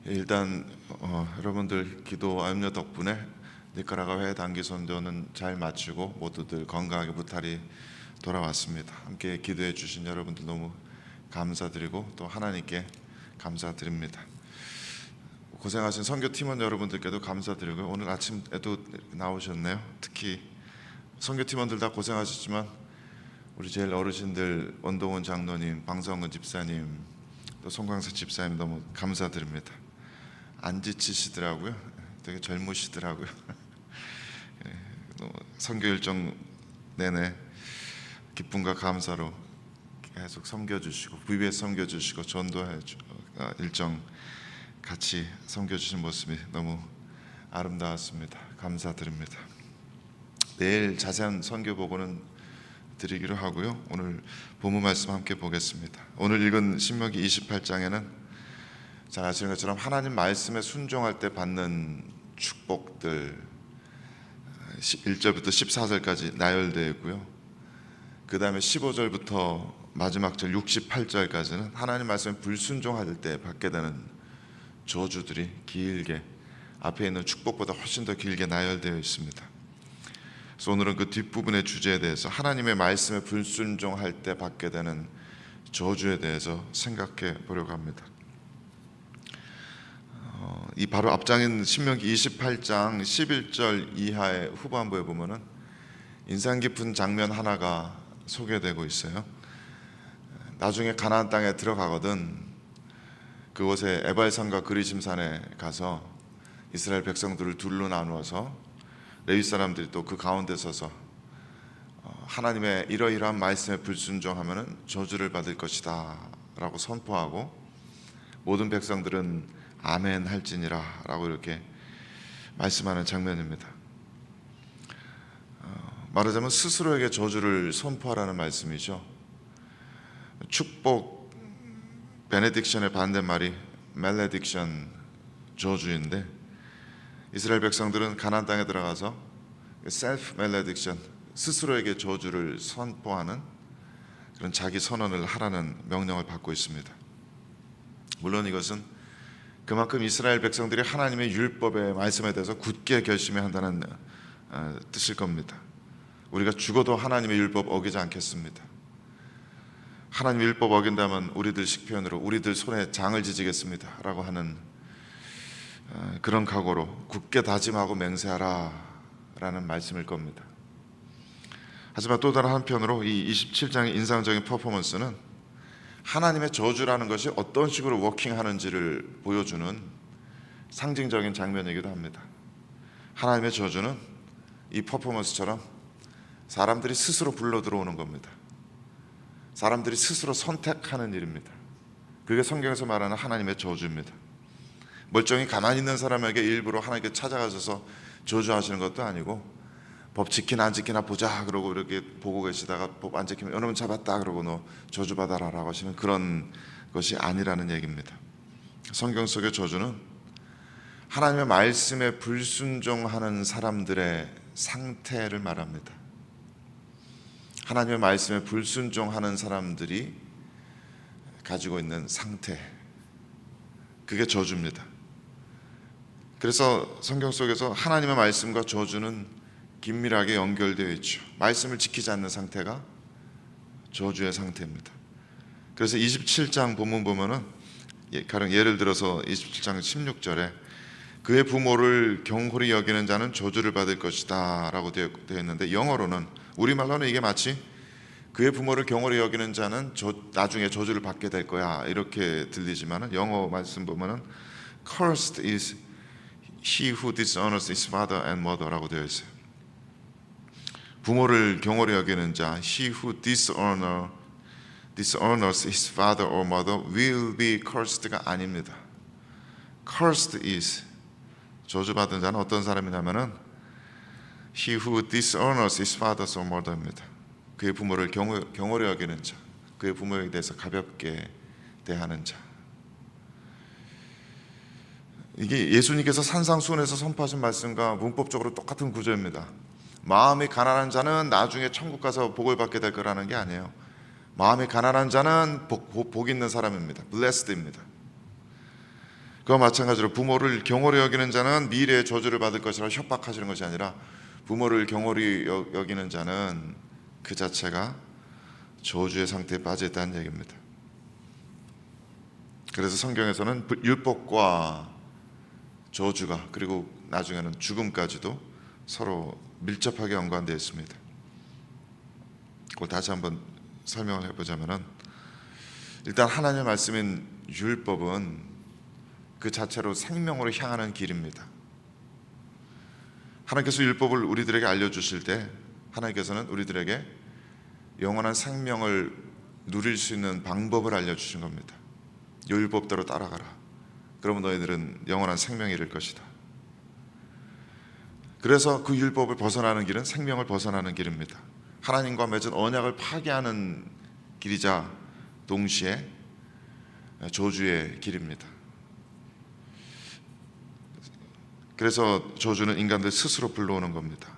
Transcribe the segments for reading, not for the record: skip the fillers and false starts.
일단 여러분들 기도 염려 덕분에 니카라과 회의 단기 선교는 잘 마치고 모두들 건강하게 무탈히 돌아왔습니다. 함께 기도해 주신 여러분들 너무 감사드리고 또 하나님께 감사드립니다. 고생하신 선교 팀원 여러분들께도 감사드리고요. 오늘 아침에도 나오셨네요. 특히 선교 팀원들 다 고생하셨지만 우리 제일 어르신들 원동원 장로님, 방성근 집사님, 또 송광석 집사님 너무 감사드립니다. 안 지치시더라고요. 되게 젊으시더라고요. 선교 일정 내내 기쁨과 감사로 계속 섬겨주시고 VBS 섬겨주시고 전도해 일정 같이 섬겨주신 모습이 너무 아름다웠습니다. 감사드립니다. 내일 자세한 선교 보고는 드리기로 하고요. 오늘 본문 말씀 함께 보겠습니다. 오늘 읽은 신명기 28장에는 잘 아시는 것처럼 하나님 말씀에 순종할 때 받는 축복들 1절부터 14절까지 나열되어 있고요. 그 다음에 15절부터 마지막 절 68절까지는 하나님 말씀에 불순종할 때 받게 되는 저주들이 길게 앞에 있는 축복보다 훨씬 더 길게 나열되어 있습니다. 그래서 오늘은 그 뒷부분의 주제에 대해서 하나님의 말씀에 불순종할 때 받게 되는 저주에 대해서 생각해 보려고 합니다. 이 바로 앞장인 신명기 28장 11절 이하의 후반부에 보면은 인상 깊은 장면 하나가 소개되고 있어요. 나중에 가나안 땅에 들어가거든 그곳에 에발산과 그리심산에 가서 이스라엘 백성들을 둘로 나누어서 레위 사람들이 또 그 가운데 서서 하나님의 이러이러한 말씀에 불순종하면은 저주를 받을 것이다 라고 선포하고 모든 백성들은 아멘 할지니라 라고 이렇게 말씀하는 장면입니다. 말하자면 스스로에게 저주를 선포하라는 말씀이죠. 축복 베네딕션의 반대말이 멜레딕션 저주인데 이스라엘 백성들은 가나안 땅에 들어가서 셀프 멜레딕션 스스로에게 저주를 선포하는 그런 자기 선언을 하라는 명령을 받고 있습니다. 물론 이것은 그만큼 이스라엘 백성들이 하나님의 율법의 말씀에 대해서 굳게 결심해야 한다는 뜻일 겁니다. 우리가 죽어도 하나님의 율법 어기지 않겠습니다. 하나님의 율법 어긴다면 우리들식 표현으로 우리들 손에 장을 지지겠습니다 라고 하는 그런 각오로 굳게 다짐하고 맹세하라 라는 말씀일 겁니다. 하지만 또 다른 한편으로 이 27장의 인상적인 퍼포먼스는 하나님의 저주라는 것이 어떤 식으로 워킹하는지를 보여주는 상징적인 장면이기도 합니다. 하나님의 저주는 이 퍼포먼스처럼 사람들이 스스로 불러 들어오는 겁니다. 사람들이 스스로 선택하는 일입니다. 그게 성경에서 말하는 하나님의 저주입니다. 멀쩡히 가만히 있는 사람에게 일부러 하나님께 찾아가셔서 저주하시는 것도 아니고 법 지키나 안 지키나 보자 그러고 이렇게 보고 계시다가 법 안 지키면 여러분 잡았다 그러고 너 저주받아라 라고 하시는 그런 것이 아니라는 얘기입니다. 성경 속의 저주는 하나님의 말씀에 불순종하는 사람들의 상태를 말합니다. 하나님의 말씀에 불순종하는 사람들이 가지고 있는 상태, 그게 저주입니다. 그래서 성경 속에서 하나님의 말씀과 저주는 긴밀하게 연결되어 있죠. 말씀을 지키지 않는 상태가 저주의 상태입니다. 그래서 27장 본문 보면은 가령 예를 들어서 27장 16절에 그의 부모를 경홀히 여기는 자는 저주를 받을 것이다 라고 되어 있는데 영어로는 우리말로는 이게 마치 그의 부모를 경홀히 여기는 자는 나중에 저주를 받게 될 거야 이렇게 들리지만 영어 말씀 보면은 Cursed is he who dishonors his father and mother 라고 되어 있어요. 부모를 경홀히 여기는 자 He who dishonors his father or mother will be cursed가 아닙니다. Cursed is 저주받은 자는 어떤 사람이냐면은 He who dishonors his father or mother입니다. 그의 부모를 경홀히 여기는 자, 그의 부모에 대해서 가볍게 대하는 자. 이게 예수님께서 산상수훈에서 선포하신 말씀과 문법적으로 똑같은 구조입니다. 마음이 가난한 자는 나중에 천국 가서 복을 받게 될 거라는 게 아니에요. 마음이 가난한 자는 복 있는 사람입니다. blessed입니다. 그와 마찬가지로 부모를 경홀히 여기는 자는 미래의 저주를 받을 것이라 협박하시는 것이 아니라 부모를 경홀히 여기는 자는 그 자체가 저주의 상태에 빠져 있다는 얘기입니다. 그래서 성경에서는 율법과 저주가 그리고 나중에는 죽음까지도 서로 밀접하게 연관되어 있습니다. 그걸 다시 한번 설명을 해보자면은, 일단 하나님의 말씀인 율법은 그 자체로 생명으로 향하는 길입니다. 하나님께서 율법을 우리들에게 알려주실 때 하나님께서는 우리들에게 영원한 생명을 누릴 수 있는 방법을 알려주신 겁니다. 율법대로 따라가라. 그러면 너희들은 영원한 생명에 이를 것이다. 그래서 그 율법을 벗어나는 길은 생명을 벗어나는 길입니다. 하나님과 맺은 언약을 파괴하는 길이자 동시에 저주의 길입니다. 그래서 저주는 인간들 스스로 불러오는 겁니다.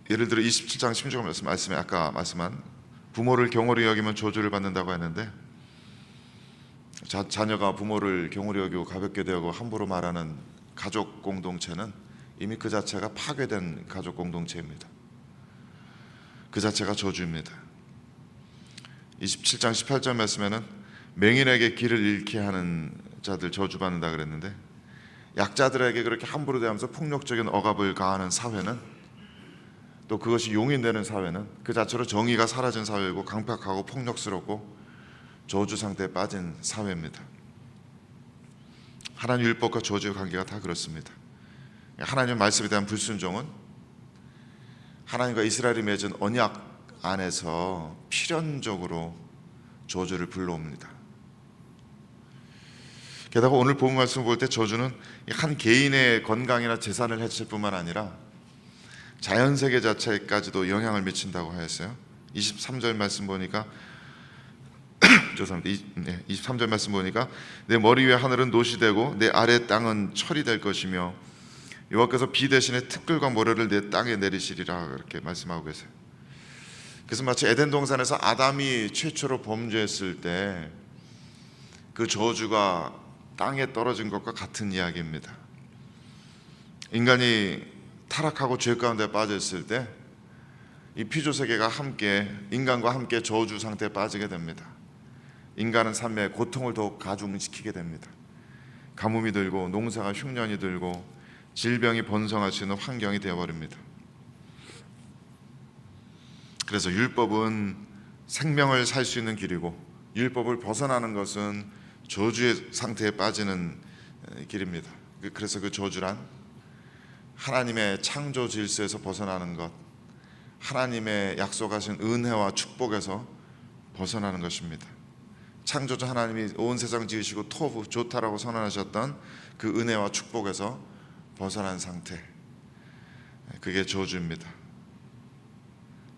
예를 들어 27장 16절 말씀에 아까 말씀한 부모를 경홀히 여기면 저주를 받는다고 했는데, 자녀가 부모를 경홀히 여기고 가볍게 대하고 함부로 말하는 가족 공동체는 이미 그 자체가 파괴된 가족 공동체입니다. 그 자체가 저주입니다. 27장 18절 말씀에는 맹인에게 길을 잃게 하는 자들 저주받는다 그랬는데, 약자들에게 그렇게 함부로 대하면서 폭력적인 억압을 가하는 사회는, 또 그것이 용인되는 사회는 그 자체로 정의가 사라진 사회이고 강팍하고 폭력스럽고 저주 상태에 빠진 사회입니다. 하나님 율법과 저주의 관계가 다 그렇습니다. 하나님의 말씀에 대한 불순종은 하나님과 이스라엘이 맺은 언약 안에서 필연적으로 저주를 불러옵니다. 게다가 오늘 본 말씀을 볼 때 저주는 한 개인의 건강이나 재산을 해칠 뿐만 아니라 자연세계 자체까지도 영향을 미친다고 하였어요. 23절 말씀 보니까 죄송합니다. 23절 말씀 보니까 내 머리 위에 하늘은 놋이 되고 내 아래 땅은 철이 될 것이며 여호와께서 비 대신에 티끌과 모래를 내 땅에 내리시리라, 그렇게 말씀하고 계세요. 그래서 마치 에덴 동산에서 아담이 최초로 범죄했을 때 그 저주가 땅에 떨어진 것과 같은 이야기입니다. 인간이 타락하고 죄 가운데 빠졌을 때 이 피조세계가 함께 인간과 함께 저주 상태에 빠지게 됩니다. 인간은 삶의 고통을 더욱 가중시키게 됩니다. 가뭄이 들고 농사가 흉년이 들고 질병이 번성할 수 있는 환경이 되어버립니다. 그래서 율법은 생명을 살 수 있는 길이고 율법을 벗어나는 것은 저주의 상태에 빠지는 길입니다. 그래서 그 저주란 하나님의 창조 질서에서 벗어나는 것, 하나님의 약속하신 은혜와 축복에서 벗어나는 것입니다. 창조주 하나님이 온 세상 지으시고 토부 좋다라고 선언하셨던 그 은혜와 축복에서 벗어난 상태, 그게 저주입니다.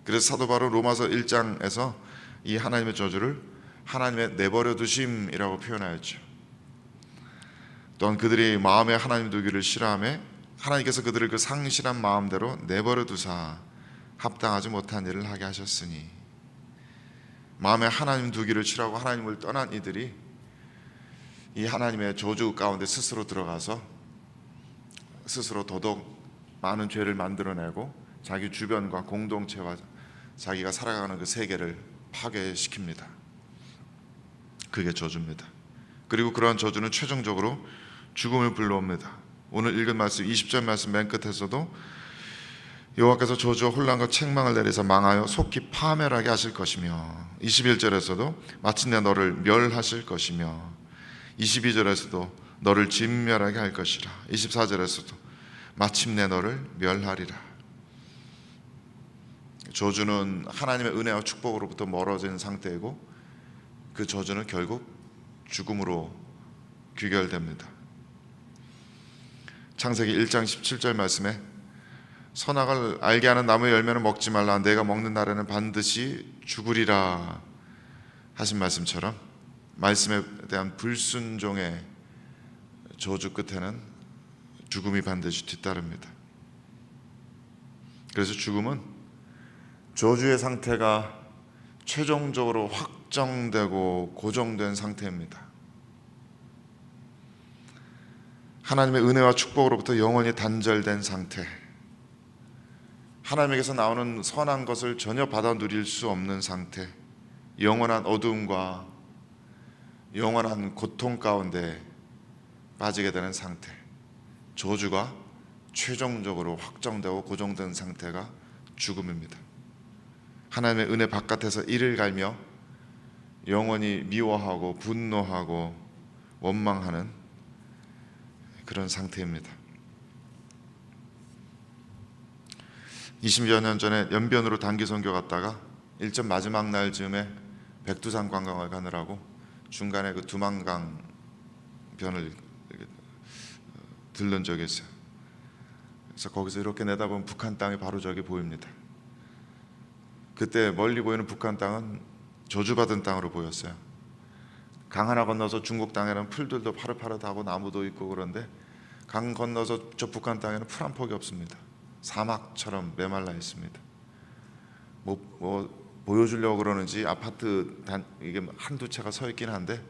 그래서 사도 바로 로마서 1장에서 이 하나님의 저주를 하나님의 내버려 두심이라고 표현하였죠. 또한 그들이 마음에 하나님 두기를 싫어하며 하나님께서 그들을 그 상실한 마음대로 내버려 두사 합당하지 못한 일을 하게 하셨으니, 마음에 하나님 두기를 싫어하고 하나님을 떠난 이들이 이 하나님의 저주 가운데 스스로 들어가서 스스로 더더욱 많은 죄를 만들어내고 자기 주변과 공동체와 자기가 살아가는 그 세계를 파괴시킵니다. 그게 저주입니다. 그리고 그러한 저주는 최종적으로 죽음을 불러옵니다. 오늘 읽은 말씀 20절 말씀 맨 끝에서도 여호와께서 저주와 혼란과 책망을 내리사 망하여 속히 파멸하게 하실 것이며, 21절에서도 마침내 너를 멸하실 것이며, 22절에서도 너를 진멸하게 할 것이라, 24절에서도 마침내 너를 멸하리라. 저주는 하나님의 은혜와 축복으로부터 멀어진 상태이고 그 저주는 결국 죽음으로 귀결됩니다. 창세기 1장 17절 말씀에 선악을 알게 하는 나무의 열매는 먹지 말라, 내가 먹는 날에는 반드시 죽으리라 하신 말씀처럼 말씀에 대한 불순종의 저주 끝에는 죽음이 반드시 뒤따릅니다. 그래서 죽음은 저주의 상태가 최종적으로 확정되고 고정된 상태입니다. 하나님의 은혜와 축복으로부터 영원히 단절된 상태, 하나님에게서 나오는 선한 것을 전혀 받아 누릴 수 없는 상태, 영원한 어두움과 영원한 고통 가운데 빠지게 되는 상태, 저주가 최종적으로 확정되고 고정된 상태가 죽음입니다. 하나님의 은혜 바깥에서 이를 갈며 영원히 미워하고 분노하고 원망하는 그런 상태입니다. 20여 년 전에 연변으로 단기 선교 갔다가 일정 마지막 날 즈음에 백두산 관광을 가느라고 중간에 그 두만강 변을 들른 적이 있어요. 그래서 거기서 이렇게 내다보면 북한 땅이 바로 저기 보입니다. 그때 멀리 보이는 북한 땅은 저주받은 땅으로 보였어요. 강 하나 건너서 중국 땅에는 풀들도 파릇파릇하고 나무도 있고 그런데 강 건너서 저 북한 땅에는 풀 한 폭이 없습니다. 사막처럼 메말라 있습니다. 뭐 보여주려고 그러는지 아파트 이게 한두 채가 서 있긴 한데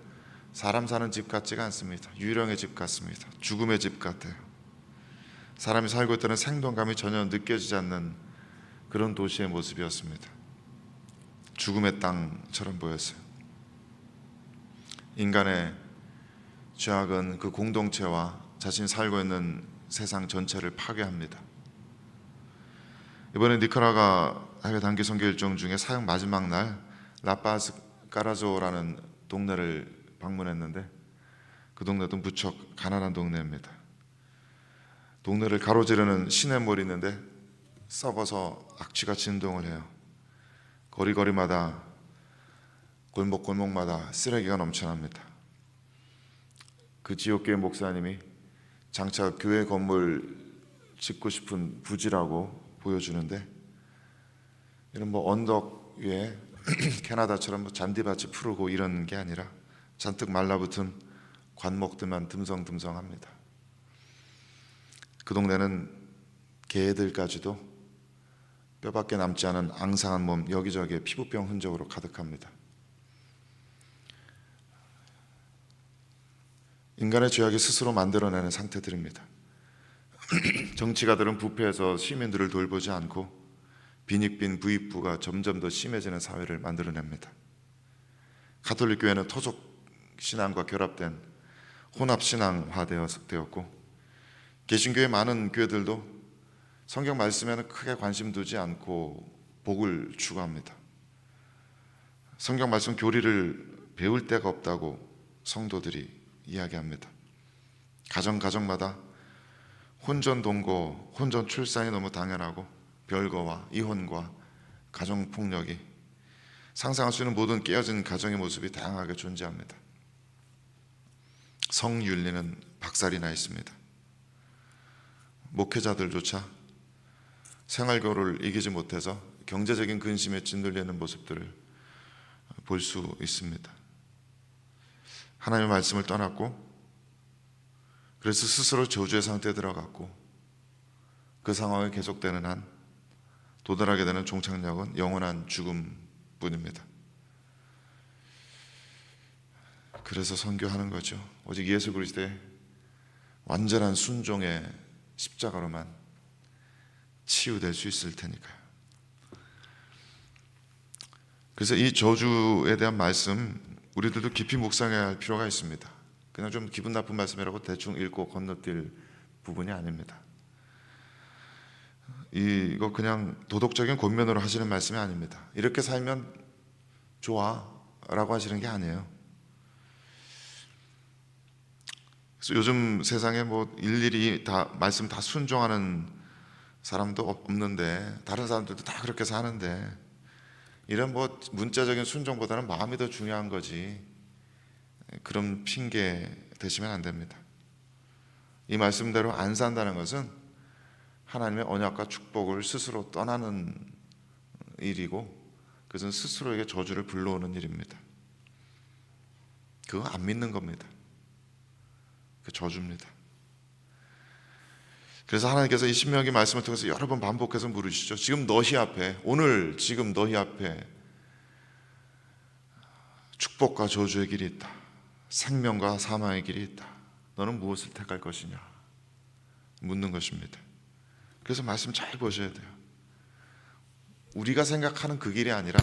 사람 사는 집 같지가 않습니다. 유령의 집 같습니다. 죽음의 집 같아요. 사람이 살고 있다는 생동감이 전혀 느껴지지 않는 그런 도시의 모습이었습니다. 죽음의 땅처럼 보였어요. 인간의 죄악은 그 공동체와 자신이 살고 있는 세상 전체를 파괴합니다. 이번에 니카라과 해외 단기 선교 일정 중에 사역 마지막 날 라파스 까라조라는 동네를 방문했는데 그 동네도 무척 가난한 동네입니다. 동네를 가로지르는 시냇물이 있는데 썩어서 악취가 진동을 해요. 거리거리마다 골목골목마다 쓰레기가 넘쳐납니다. 그 지역교회 목사님이 장차 교회 건물 짓고 싶은 부지라고 보여주는데 이런 뭐 언덕 위에 캐나다처럼 뭐 잔디밭이 푸르고 이런 게 아니라 잔뜩 말라붙은 관목들만 듬성듬성합니다. 그 동네는 개들까지도 뼈밖에 남지 않은 앙상한 몸 여기저기에 피부병 흔적으로 가득합니다. 인간의 죄악이 스스로 만들어내는 상태들입니다. 정치가들은 부패해서 시민들을 돌보지 않고 빈익빈 부익부가 점점 더 심해지는 사회를 만들어냅니다. 가톨릭 교회는 토속 신앙과 결합된 혼합 신앙화되었고 개신교의 많은 교회들도 성경 말씀에는 크게 관심 두지 않고 복을 추구합니다. 성경 말씀 교리를 배울 데가 없다고 성도들이 이야기합니다. 가정마다 혼전 동거, 혼전 출산이 너무 당연하고 별거와 이혼과 가정폭력이 상상할 수 있는 모든 깨어진 가정의 모습이 다양하게 존재합니다. 성윤리는 박살이 나 있습니다. 목회자들조차 생활고를 이기지 못해서 경제적인 근심에 짓눌리는 모습들을 볼 수 있습니다. 하나님의 말씀을 떠났고 그래서 스스로 저주의 상태에 들어갔고 그 상황이 계속되는 한 도달하게 되는 종착역은 영원한 죽음뿐입니다. 그래서 선교하는 거죠. 오직 예수 그리스도의 완전한 순종의 십자가로만 치유될 수 있을 테니까요. 그래서 이 저주에 대한 말씀 우리들도 깊이 묵상해야 할 필요가 있습니다. 그냥 좀 기분 나쁜 말씀이라고 대충 읽고 건너뛸 부분이 아닙니다. 이거 그냥 도덕적인 권면으로 하시는 말씀이 아닙니다. 이렇게 살면 좋아 라고 하시는 게 아니에요. 그래서 요즘 세상에 뭐 일일이 다 말씀 다 순종하는 사람도 없는데 다른 사람들도 다 그렇게 사는데 이런 뭐 문자적인 순종보다는 마음이 더 중요한 거지 그런 핑계 대시면 안 됩니다. 이 말씀대로 안 산다는 것은 하나님의 언약과 축복을 스스로 떠나는 일이고 그것은 스스로에게 저주를 불러오는 일입니다. 그거 안 믿는 겁니다. 그 저주입니다. 그래서 하나님께서 이 신명기 말씀을 통해서 여러 번 반복해서 물으시죠. 지금 너희 앞에 오늘 지금 너희 앞에 축복과 저주의 길이 있다. 생명과 사망의 길이 있다. 너는 무엇을 택할 것이냐 묻는 것입니다. 그래서 말씀 잘 보셔야 돼요. 우리가 생각하는 그 길이 아니라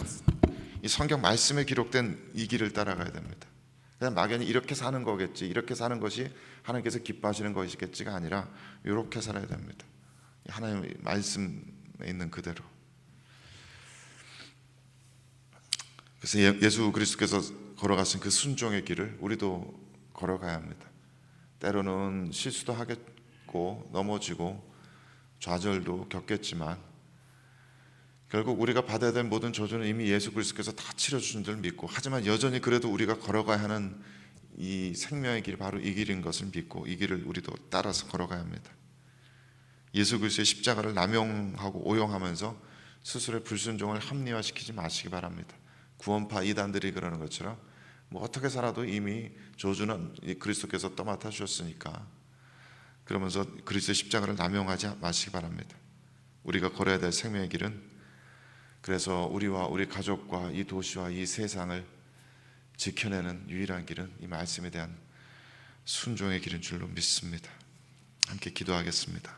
이 성경 말씀에 기록된 이 길을 따라가야 됩니다. 그냥 막연히 이렇게 사는 거겠지, 이렇게 사는 것이 하나님께서 기뻐하시는 것이겠지가 아니라 이렇게 살아야 됩니다. 하나님의 말씀에 있는 그대로. 그래서 예수 그리스도께서 걸어가신 그 순종의 길을 우리도 걸어가야 합니다. 때로는 실수도 하겠고 넘어지고 좌절도 겪겠지만 결국 우리가 받아야 될 모든 저주는 이미 예수 그리스도께서 다 치러주신 줄 믿고, 하지만 여전히 그래도 우리가 걸어가야 하는 이 생명의 길, 바로 이 길인 것을 믿고 이 길을 우리도 따라서 걸어가야 합니다. 예수 그리스도의 십자가를 남용하고 오용하면서 스스로의 불순종을 합리화시키지 마시기 바랍니다. 구원파 이단들이 그러는 것처럼 뭐 어떻게 살아도 이미 저주는 그리스도께서 떠맡아 주셨으니까, 그러면서 그리스도의 십자가를 남용하지 마시기 바랍니다. 우리가 걸어야 될 생명의 길은, 그래서 우리와 우리 가족과 이 도시와 이 세상을 지켜내는 유일한 길은 이 말씀에 대한 순종의 길인 줄로 믿습니다. 함께 기도하겠습니다.